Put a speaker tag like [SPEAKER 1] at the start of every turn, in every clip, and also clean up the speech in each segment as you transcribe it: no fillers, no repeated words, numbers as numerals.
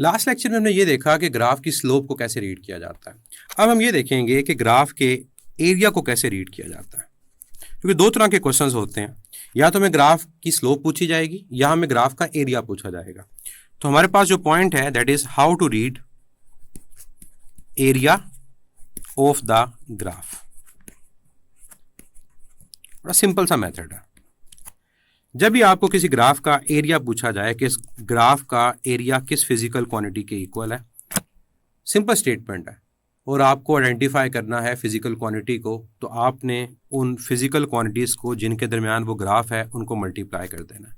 [SPEAKER 1] Last lecture में हमने ये देखा कि ग्राफ की स्लोप को कैसे रीड किया जाता है। अब हम ये देखेंगे कि ग्राफ के एरिया को कैसे रीड किया जाता है, क्योंकि दो तरह के क्वेश्चंस होते हैं, या तो हमें ग्राफ की स्लोप पूछी जाएगी या हमें ग्राफ का एरिया पूछा जाएगा। तो हमारे पास जो पॉइंट है that is how to read area of the graph. बड़ा सिंपल सा मेथड है। जब भी आपको किसी ग्राफ का एरिया पूछा जाए कि इस ग्राफ का एरिया किस फिजिकल क्वांटिटी के इक्वल है, सिंपल स्टेटमेंट है, और आपको आइडेंटिफाई करना है फिजिकल क्वांटिटी को, तो आपने उन फिजिकल क्वांटिटीज़ को जिनके दरमियान वो ग्राफ है उनको मल्टीप्लाई कर देना है,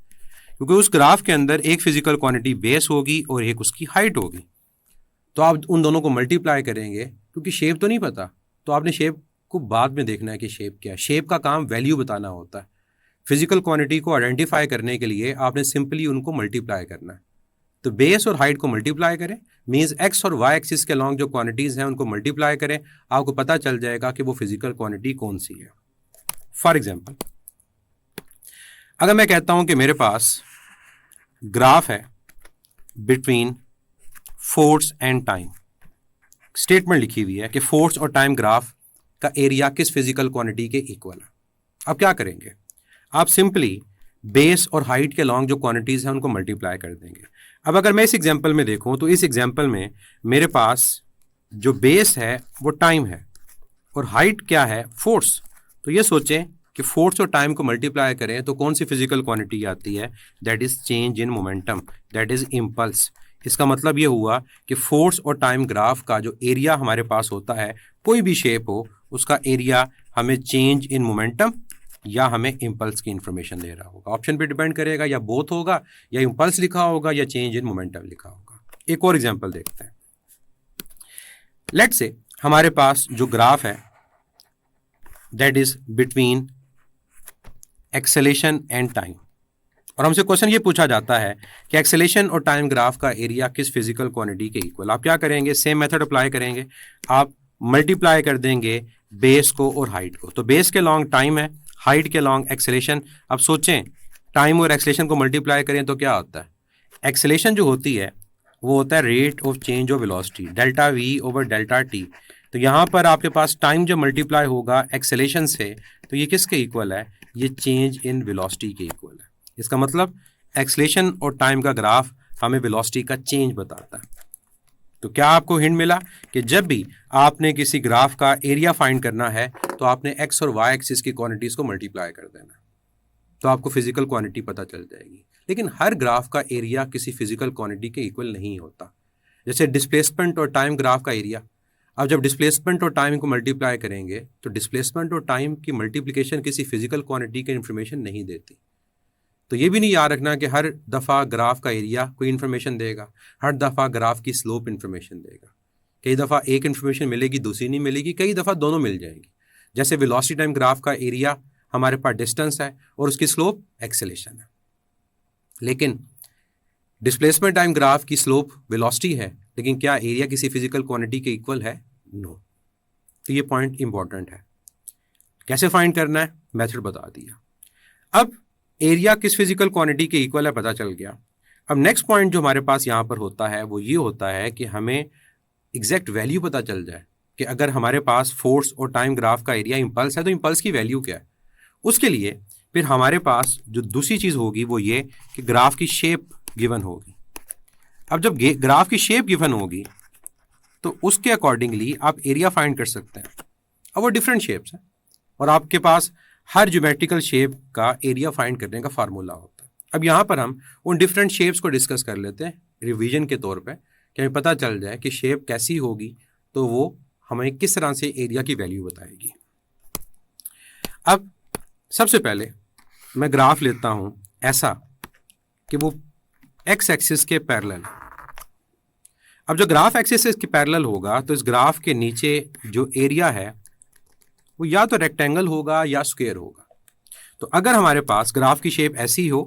[SPEAKER 1] क्योंकि उस ग्राफ के अंदर एक फिजिकल क्वांटिटी बेस होगी और एक उसकी हाइट होगी। तो आप उन दोनों को मल्टीप्लाई करेंगे, क्योंकि शेप तो नहीं पता, तो आपने शेप को बाद में देखना है कि शेप क्या है। शेप का काम वैल्यू बताना होता है। फिजिकल क्वांटिटी को आइडेंटिफाई करने के लिए आपने सिंपली उनको मल्टीप्लाई करना है। तो बेस और हाइट को मल्टीप्लाई करें, मींस एक्स और वाई एक्सिस के लॉन्ग जो क्वांटिटीज़ हैं उनको मल्टीप्लाई करें, आपको पता चल जाएगा कि वो फिजिकल क्वांटिटी कौन सी है। फॉर एग्जांपल, अगर मैं कहता हूं कि मेरे पास ग्राफ है between force and time, statement लिखी हुई है कि फोर्स और टाइम ग्राफ का एरिया किस फिजिकल क्वांटिटी के इक्वल है। अब क्या करेंगे, आप सिंपली बेस और हाइट के लॉन्ग जो क्वांटिटीज़ हैं उनको मल्टीप्लाई कर देंगे। अब अगर मैं इस एग्जांपल में देखूं तो इस एग्जांपल में मेरे पास जो बेस है वो टाइम है और हाइट क्या है, फोर्स। तो ये सोचें कि फोर्स और टाइम को मल्टीप्लाई करें तो कौन सी फिजिकल क्वांटिटी आती है, that is change in momentum, that is impulse. इसका मतलब ये हुआ कि फोर्स और टाइम ग्राफ का जो एरिया हमारे पास होता है, कोई भी शेप हो उसका एरिया हमें चेंज इन मोमेंटम या हमें इम्पल्स की इंफॉर्मेशन दे रहा होगा। ऑप्शन पे डिपेंड करेगा, या बोथ होगा या इम्पल्स लिखा होगा या चेंज इन मोमेंटम लिखा होगा। एक और एग्जांपल देखते हैं। लेट्स से हमारे पास जो ग्राफ है that is between acceleration and time, और हमसे क्वेश्चन ये पूछा जाता है कि एक्सेलेरेशन और टाइम ग्राफ का एरिया किस फिजिकल क्वांटिटी के इक्वल। आप क्या करेंगे, सेम मेथड अप्लाई करेंगे, आप मल्टीप्लाई कर देंगे बेस को और हाइट को। तो बेस के लॉन्ग टाइम है, हाइट के लॉन्ग एक्सेलेरेशन। अब सोचें टाइम और एक्सेलेरेशन को मल्टीप्लाई करें तो क्या होता है, एक्सेलेरेशन जो होती है वो होता है rate of change of velocity, delta we over delta T. तो यहाँ पर आपके पास टाइम जब मल्टीप्लाई होगा एक्सेलेरेशन से तो ये किसके इक्वल है, ये चेंज इन वेलोसिटी के इक्वल है। इसका मतलब एक्सेलेरेशन और टाइम का ग्राफ हमें वेलोसिटी का चेंज बताता है। तो क्या आपको हिंट मिला कि जब भी आपने किसी ग्राफ का एरिया फाइंड करना है तो आपने एक्स और वाई एक्सिस की क्वांटिटीज़ को मल्टीप्लाई कर देना, तो आपको फिजिकल क्वांटिटी पता चल जाएगी। लेकिन हर ग्राफ का एरिया किसी फिजिकल क्वांटिटी के इक्वल नहीं होता। जैसे डिस्प्लेसमेंट और टाइम ग्राफ का एरिया, अब जब डिस्प्लेसमेंट और टाइम को मल्टीप्लाई करेंगे तो डिस्प्लेसमेंट और टाइम की मल्टीप्लिकेशन किसी फिजिकल क्वांटिटी की इन्फॉर्मेशन नहीं देती। तो ये भी नहीं याद रखना कि हर दफ़ा ग्राफ का एरिया कोई इन्फॉर्मेशन देगा, हर दफ़ा ग्राफ की स्लोप इन्फॉर्मेशन देगा। कई दफ़ा एक इन्फॉर्मेशन मिलेगी दूसरी नहीं मिलेगी, कई दफ़ा दोनों मिल जाएंगी। जैसे वेलोसिटी टाइम ग्राफ का एरिया हमारे पास डिस्टेंस है और उसकी स्लोप एक्सेलेरेशन है, लेकिन डिस्प्लेसमेंट टाइम ग्राफ की स्लोप वेलोसिटी है, लेकिन क्या एरिया किसी फिजिकल क्वांटिटी के इक्वल है, नो। तो ये पॉइंट इंपॉर्टेंट है। कैसे फाइंड करना है, मेथड बता दिया। अब एरिया किस फिजिकल क्वांटिटी के इक्वल है पता चल गया। अब नेक्स्ट पॉइंट जो हमारे पास यहाँ पर होता है वो ये होता है कि हमें एग्जैक्ट वैल्यू पता चल जाए कि अगर हमारे पास फोर्स और टाइम ग्राफ का एरिया इम्पल्स है तो इम्पल्स की वैल्यू क्या है। उसके लिए फिर हमारे पास जो दूसरी चीज़ होगी वो ये कि ग्राफ की शेप गिवन होगी। अब जब ग्राफ की शेप गिवन होगी तो उसके अकॉर्डिंगली आप एरिया फाइंड कर सकते हैं। अब वो डिफरेंट शेप्स हैं और आपके पास हर ज्योमेट्रिकल शेप का एरिया फाइंड करने का फार्मूला होता है। अब यहाँ पर हम उन डिफरेंट शेप्स को डिस्कस कर लेते हैं रिवीजन के तौर पे, कि हमें पता चल जाए कि शेप कैसी होगी तो वो हमें किस तरह से एरिया की वैल्यू बताएगी। अब सबसे पहले मैं ग्राफ लेता हूँ ऐसा कि वो एक्स एक्सिस के पैरेलल। अब जो ग्राफ एक्सिस के पैरेलल होगा तो इस ग्राफ के नीचे जो एरिया है वो या तो रेक्टेंगल होगा या स्क्वायर होगा। तो अगर हमारे पास ग्राफ की शेप ऐसी हो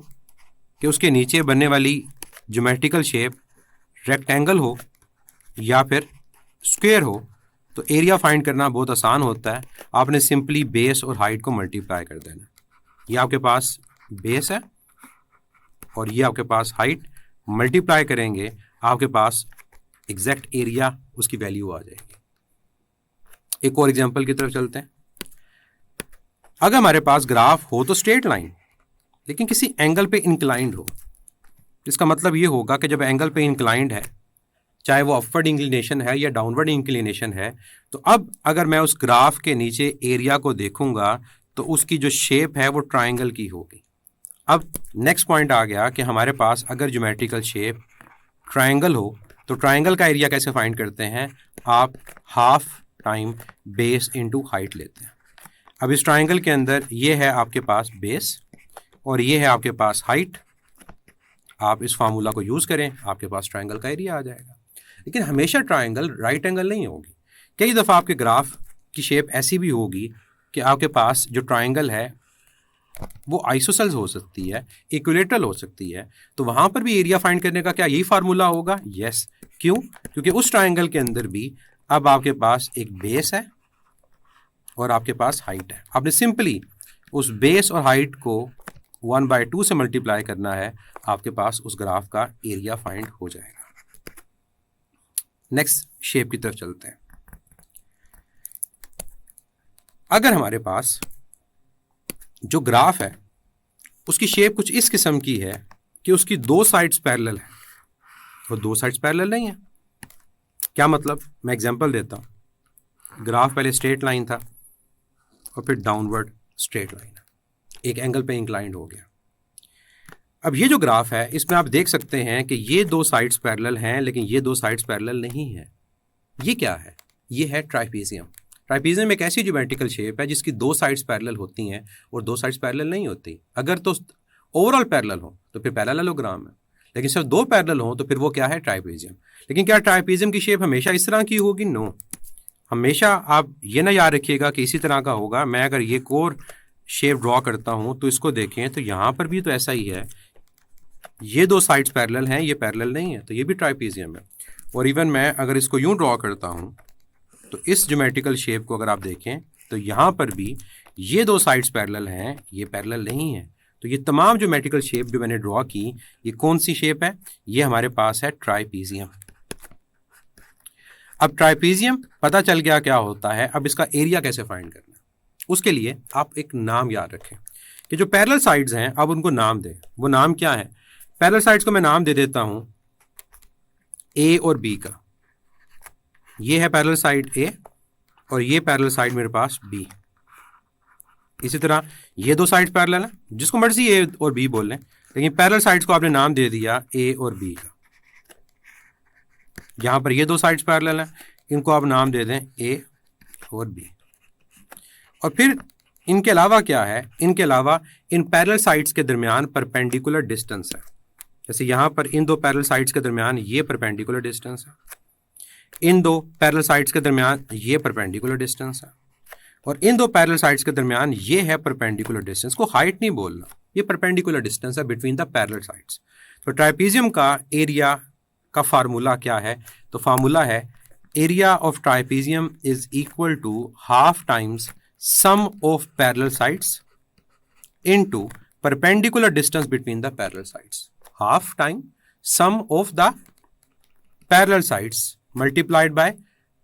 [SPEAKER 1] कि उसके नीचे बनने वाली ज्योमेट्रिकल शेप रेक्टेंगल हो या फिर स्क्वायर हो तो एरिया फाइंड करना बहुत आसान होता है। आपने सिंपली बेस और हाइट को मल्टीप्लाई कर देना। ये आपके पास बेस है और ये आपके पास हाइट, मल्टीप्लाई करेंगे आपके पास एग्जैक्ट एरिया उसकी वैल्यू आ जाएगी। एक और एग्जांपल की तरफ चलते हैं। अगर हमारे पास ग्राफ हो तो स्ट्रेट लाइन, लेकिन किसी एंगल पे इंक्लाइंड हो, इसका मतलब ये होगा कि जब एंगल पे इंक्लाइंड है, चाहे वो अपवर्ड इंक्लिनेशन है या डाउनवर्ड इंक्लिनेशन है, तो अब अगर मैं उस ग्राफ के नीचे एरिया को देखूंगा तो उसकी जो शेप है वो ट्राइंगल की होगी। अब नेक्स्ट पॉइंट आ गया कि हमारे पास अगर ज्योमेट्रिकल शेप ट्राइंगल हो तो ट्राइंगल का एरिया कैसे फाइंड करते हैं? आप half time base into height लेते हैं। अब इस ट्राइंगल के अंदर ये है आपके पास बेस और ये है आपके पास हाइट। आप इस फार्मूला को यूज़ करें, आपके पास ट्राइंगल का एरिया आ जाएगा। लेकिन हमेशा ट्राइंगल राइट एंगल नहीं होगी। कई दफ़ा आपके ग्राफ की शेप ऐसी भी होगी कि आपके पास जो ट्राइंगल है वो आइसोसेल्स हो सकती है, इक्विलेटरल हो सकती है, तो वहाँ पर भी एरिया फाइंड करने का क्या यही फार्मूला होगा? यस। क्यों? क्योंकि उस ट्राइंगल के अंदर भी अब आपके पास एक बेस है और आपके पास हाइट है। आपने सिंपली उस बेस और हाइट को 1/2 से मल्टीप्लाई करना है, आपके पास उस ग्राफ का एरिया फाइंड हो जाएगा। नेक्स्ट शेप की तरफ चलते हैं। अगर हमारे पास जो ग्राफ है उसकी शेप कुछ इस किस्म की है कि उसकी दो साइड्स पैरेलल है और दो साइड्स पैरेलल नहीं है। क्या मतलब? मैं एग्जांपल देता हूँ। ग्राफ पहले स्ट्रेट लाइन था और फिर डाउनवर्ड स्ट्रेट लाइन, एक एंगल पे इंक्लाइंड हो गया। अब ये जो ग्राफ है इसमें आप देख सकते हैं कि ये दो साइड्स पैरेलल हैं, लेकिन ये दो साइड्स पैरेलल नहीं है। ये क्या है? ये है ट्राइपीजियम। ट्राइपीजियम एक ऐसी ज्योमेट्रिकल शेप है जिसकी दो साइड्स पैरेलल होती हैं और दो साइड्स पैरेलल नहीं होती। अगर तो ओवरऑल पैरेलल हो तो फिर पैरेललोग्राम है, लेकिन सिर्फ दो पैरेलल हो तो फिर वो क्या है? ट्राइपीजियम। लेकिन क्या ट्राइपीजियम की शेप हमेशा इस तरह की होगी? नो। हमेशा आप ये ना याद रखिएगा कि इसी तरह का होगा। मैं अगर ये कोर शेप ड्रॉ करता हूँ तो इसको देखें तो यहाँ पर भी तो ऐसा ही है। ये दो साइड्स पैरेलल हैं, ये पैरेलल नहीं है, तो ये भी ट्राइपीजियम है। और इवन मैं अगर इसको यूं ड्रॉ करता हूँ तो इस ज्योमेट्रिकल शेप को अगर आप देखें तो यहाँ पर भी ये दो साइड्स पैरेलल हैं, ये पैरेलल नहीं है। तो ये तमाम ज्योमेट्रिकल शेप जो मैंने ड्रॉ की, ये कौन सी शेप है? ये हमारे पास है ट्राइपीजियम। अब ट्राइपीजियम पता चल गया क्या होता है। अब इसका एरिया कैसे फाइंड करना है? उसके लिए आप एक नाम याद रखें कि जो पैरेलल साइड्स हैं अब उनको नाम दें। वो नाम क्या है? पैरेलल साइड्स को मैं नाम दे देता हूं ए और बी का। ये है पैरेलल साइड ए और ये पैरेलल साइड मेरे पास बी। इसी तरह ये दो साइड्स पैरेलल हैं, जिसको मर्जी ए और बी बोल लें, लेकिन पैरेलल साइड्स को आपने नाम दे दिया ए और बी का। यहां पर ये दो साइड्स पैरेलल हैं, इनको आप नाम दे दें ए और बी। और फिर इनके अलावा क्या है? इनके अलावा इन पैरेलल साइड्स के दरमियान परपेंडिकुलर डिस्टेंस है। जैसे यहाँ पर इन दो पैरेलल साइड्स के दरमियान ये परपेंडिकुलर डिस्टेंस है, इन दो पैरेलल साइड्स के दरमियान ये परपेंडिकुलर डिस्टेंस है, और इन दो पैरेलल साइड्स के दरमियान ये है परपेंडिकुलर डिस्टेंस। को हाइट नहीं बोलना, ये परपेंडिकुलर डिस्टेंस है बिटवीन द पैरेलल साइड्स। तो ट्राइपीजियम का एरिया का फार्मूला क्या है? तो फार्मूला है area of trapezium is equal to half times sum of parallel sides into perpendicular distance between the parallel sides. Half time sum of the parallel sides multiplied by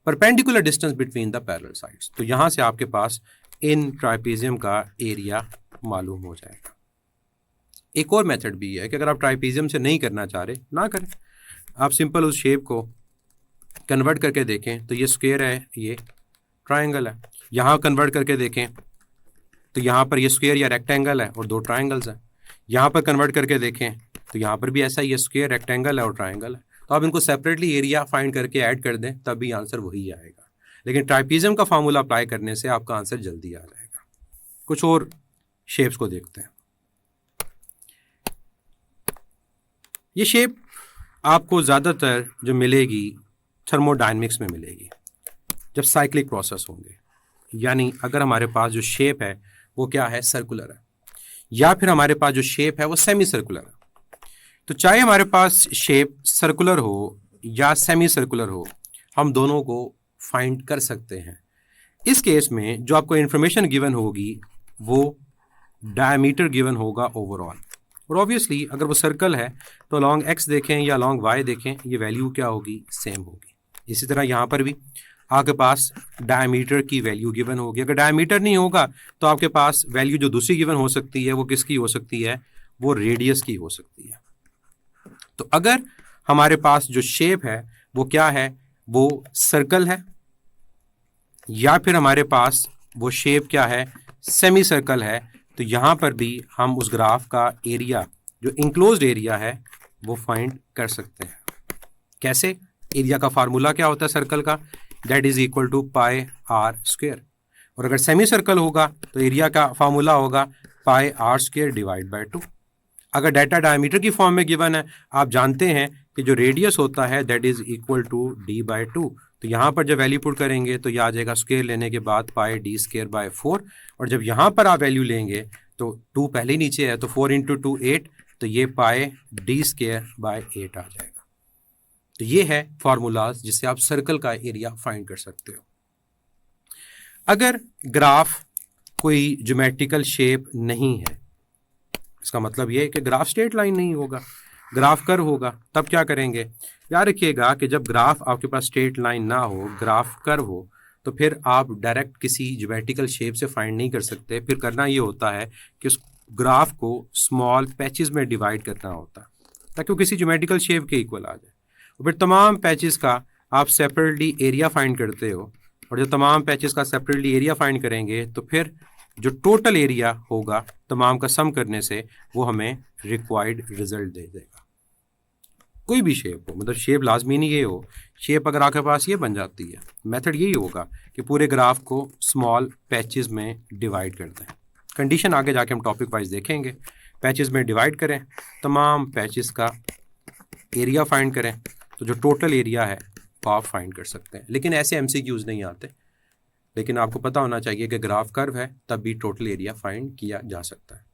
[SPEAKER 1] perpendicular distance between the parallel sides. तो यहां से आपके पास इन ट्राइपीजियम का area मालूम हो जाएगा। एक और मेथड भी है कि अगर आप ट्राइपीजियम से नहीं करना चाह रहे, ना करें, आप सिंपल उस शेप को कन्वर्ट करके देखें तो ये स्क्वायर है, ये ट्राइंगल है। यहाँ कन्वर्ट करके देखें तो यहाँ पर ये स्क्वायर या रेक्टेंगल है और दो ट्राइंगल्स हैं। यहाँ पर कन्वर्ट करके देखें तो यहाँ पर भी ऐसा ही है, स्क्वायर, रेक्टेंगल है और ट्राइंगल है। तो आप इनको सेपरेटली एरिया फाइंड करके ऐड कर दें, तब भी आंसर वही आएगा। लेकिन ट्राइपीजियम का फार्मूला अप्लाई करने से आपका आंसर जल्दी आ जाएगा। कुछ और शेप्स को देखते हैं। ये शेप आपको ज़्यादातर जो मिलेगी थर्मोडायनेमिक्स में मिलेगी, जब साइक्लिक प्रोसेस होंगे। यानी अगर हमारे पास जो शेप है वो क्या है? सर्कुलर है, या फिर हमारे पास जो शेप है वो सेमी सर्कुलर है। तो चाहे हमारे पास शेप सर्कुलर हो या सेमी सर्कुलर हो, हम दोनों को फाइंड कर सकते हैं। इस केस में जो आपको इन्फॉर्मेशन गिवन होगी वो डायमीटर गिवन होगा ओवरऑल, और ऑब्वियसली अगर वो सर्कल है तो लॉन्ग एक्स देखें या लॉन्ग वाई देखें, ये वैल्यू क्या होगी, सेम होगी। इसी तरह यहाँ पर भी आपके पास डायमीटर की वैल्यू गिवन होगी। अगर डायमीटर नहीं होगा तो आपके पास वैल्यू जो दूसरी गिवन हो सकती है वो किसकी हो सकती है, वो रेडियस की हो सकती है। तो अगर हमारे पास जो शेप है वो क्या है, वो सर्कल है, या फिर हमारे पास वो शेप क्या है, सेमी सर्कल है, तो यहां पर भी हम उस ग्राफ का एरिया जो इंक्लोज्ड एरिया है वो फाइंड कर सकते हैं। कैसे? एरिया का फार्मूला क्या होता है सर्कल का, that is equal to pi R square. और अगर सेमी सर्कल होगा तो एरिया का फार्मूला होगा pi R square divide by 2। अगर डाटा डायमीटर की फॉर्म में गिवन है, आप जानते हैं कि जो रेडियस होता है that is equal to D by 2, तो यहाँ पर जब वैल्यू पुट करेंगे तो यह आ जाएगा स्क्वायर लेने के बाद पाई डी स्क्वायर बाय 4, और जब यहाँ पर आप वैल्यू लेंगे तो 2 पहले ही नीचे है तो 4 इंटू 2 8, तो ये पाई डी स्क्वायर बाय 8 आ जाएगा। तो ये है फॉर्मूलाज जिससे आप सर्कल का एरिया फाइंड कर सकते हो। अगर ग्राफ कोई ज्योमेट्रिकल शेप नहीं है, इसका मतलब ये है कि ग्राफ स्ट्रेट लाइन नहीं होगा, ग्राफ कर्व होगा, तब क्या करेंगे? याद रखिएगा कि जब ग्राफ आपके पास स्ट्रेट लाइन ना हो, ग्राफ कर्व हो, तो फिर आप डायरेक्ट किसी ज्योमेट्रिकल शेप से फाइंड नहीं कर सकते। फिर करना ये होता है कि उस ग्राफ को स्मॉल पैचेस में डिवाइड करना होता है ताकि वो किसी ज्योमेट्रिकल शेप के इक्वल आ जाए। और फिर तमाम पैचेस का आप सेपरेटली एरिया फाइंड करते हो, और जब तमाम पैचेस का सेपरेटली एरिया फाइंड करेंगे तो फिर जो टोटल एरिया होगा तमाम का सम करने से वो हमें रिक्वायर्ड रिजल्ट दे देगा। कोई भी शेप हो, मतलब शेप लाजमी नहीं ये हो, शेप अगर आपके पास ये बन जाती है, मेथड यही होगा कि पूरे ग्राफ को स्मॉल पैचेस में डिवाइड करते हैं। कंडीशन आगे जाके हम टॉपिक वाइज देखेंगे। पैचेस में डिवाइड करें, तमाम पैचेस का एरिया फाइंड करें, तो जो टोटल एरिया है वो आप फाइंड कर सकते हैं। लेकिन ऐसे MCQs नहीं आते, लेकिन आपको पता होना चाहिए कि ग्राफ कर्व है तब भी टोटल एरिया फाइंड किया जा सकता है।